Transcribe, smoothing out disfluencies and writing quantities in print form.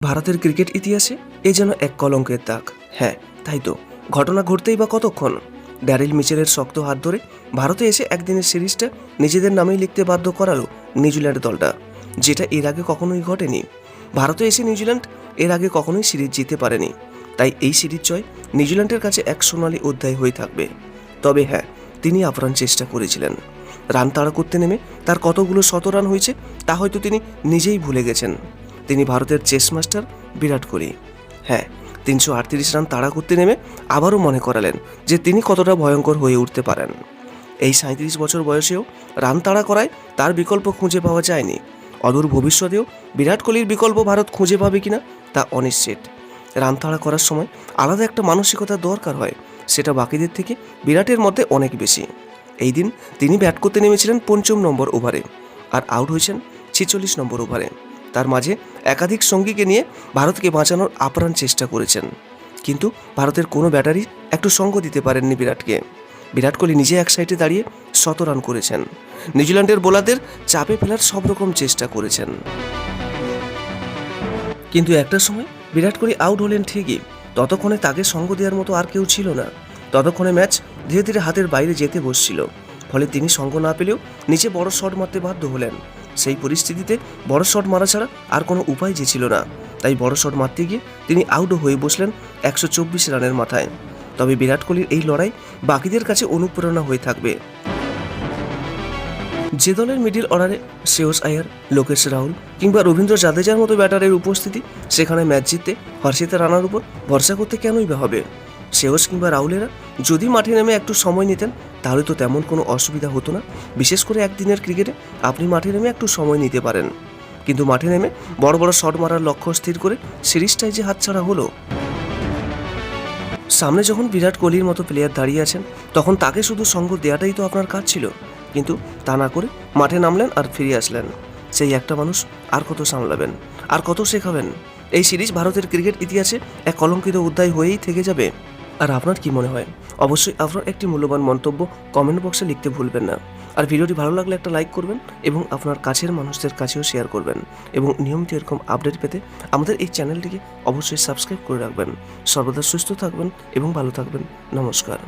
ভারতের ক্রিকেট ইতিহাসে এ যেন এক কলঙ্কের দাগ। হ্যাঁ, তাই তো। ঘটনা ঘটতেই বা কতক্ষণ। ড্যারিল মিচেলের শক্ত হাত ধরে ভারতে এসে একদিনের সিরিজটা নিজেদের নামেই লিখতে বাধ্য করালো নিউজিল্যান্ড দলটা, যেটা এর আগে কখনোই ঘটেনি। ভারতে এসে নিউজিল্যান্ড এর আগে কখনোই সিরিজ জিততে পারেনি, তাই এই সিরিজ জয় নিউজিল্যান্ডের কাছে এক সোনালি অধ্যায় হয়ে থাকবে। তবে হ্যাঁ, তিনি আপ্রাণ চেষ্টা করেছিলেন। রান তাড়া করতে নেমে তার কতগুলো শতরান হয়েছে তা হয়তো তিনি নিজেই ভুলে গেছেন। তিনি ভারতের চেস মাস্টার বিরাট কোহলি। হ্যাঁ, ৩৩৮ রান তাড়া করতে নেমে আবারও মনে করালেন যে তিনি কতটা ভয়ঙ্কর হয়ে উঠতে পারেন। এই ৩৭ বছর বয়সেও রান তাড়া করায় তার বিকল্প খুঁজে পাওয়া যায়নি। অদূর ভবিষ্যতেও বিরাট কোহলির বিকল্প ভারত খুঁজে পাবে কিনা তা অনিশ্চিত। রান তাড়া করার সময় আলাদা একটা মানসিকতার দরকার হয়, সেটা বাকিদের থেকে বিরাটের মধ্যে অনেক বেশি। এই দিন তিনি ব্যাট করতে নেমেছিলেন ৫ম নম্বর ওভারে আর আউট হয়েছেন ৪৬ নম্বর ওভারে। তার মাঝে একাধিক সঙ্গীকে নিয়ে ভারতকে বাঁচানোর আপ্রাণ চেষ্টা করেছেন, কিন্তু ভারতের কোনো ব্যাটারি একটু সঙ্গ দিতে পারেননি বিরাটকে। বিরাট কোহলি নিজে এক সাইডে দাঁড়িয়ে রান করেছেন, নিউজিল্যান্ডের বোলারদের চাপে ফেলার সব রকম চেষ্টা করেছেন। কিন্তু একটা সময় বিরাট কোহলি আউট হলেন ঠিকই, ততক্ষণে তাকে সঙ্গ দেওয়ার মতো আর কেউ ছিল না। ততক্ষণে ম্যাচ ধীরে ধীরে হাতের বাইরে যেতে বসছিল, ফলে তিনি সঙ্গ না পেলেও নিচে বড় শট মারতে বাধ্য হলেন। সেই পরিস্থিতিতে বড় শট মারা ছাড়া আর কোনো উপায় যে ছিল না, তাই বড় শট মারতে গিয়ে তিনি আউটও হয়ে বসলেন ১২৪ রানের মাথায়। তবে বিরাট কোহলির এই লড়াই বাকিদের কাছে অনুপ্রেরণা হয়ে থাকবে। যে দলের মিডিল অর্ডারে শ্রেয়স আয়ার, লোকেশ রাহুল কিংবা রবীন্দ্র জাদেজার মতো ব্যাটারের উপস্থিতি, সেখানে ম্যাচ জিততে হর্ষিতা রানার উপর ভরসা করতে কেনই বা হবে। শ্রেয়স কিংবা রাহুলেরা যদি মাঠে নেমে একটু সময় নিতেন তাহলে তো তেমন কোনো অসুবিধা হতো না। বিশেষ করে একদিনের ক্রিকেটে আপনি মাঠে নেমে একটু সময় নিতে পারেন, কিন্তু মাঠে নেমে বড় বড় শট মারার লক্ষ্য স্থির করে সিরিজটাই যে হাতছাড়া হলো। সামনে যখন বিরাট কোহলির মতো প্লেয়ার দাঁড়িয়ে আছেন, তখন তাকে শুধু সঙ্গ দেওয়াটাই তো আপনার কাজ ছিল, কিন্তু তা না করে মাঠে নামলেন আর ফিরে আসলেন। সেই একটা মানুষ আর কত সামলাবেন, আর কত শেখাবেন? এই সিরিজ ভারতের ক্রিকেট ইতিহাসে এক কলঙ্কিত অধ্যায় হয়েই থেকে যাবে। আর আপনার কি মনে হয়? অবশ্যই আপনার একটি মূল্যবান মন্তব্য কমেন্ট বক্সে লিখতে ভুলবেন না। আর ভিডিওটি ভালো লাগলে একটা লাইক করবেন এবং আপনার কাছের মানুষদের কাছেও শেয়ার করবেন। এবং নিয়মিত এরকম আপডেট পেতে আমাদের এই চ্যানেলটিকে অবশ্যই সাবস্ক্রাইব করে রাখবেন। সর্বদা সুস্থ থাকবেন এবং ভালো থাকবেন। নমস্কার।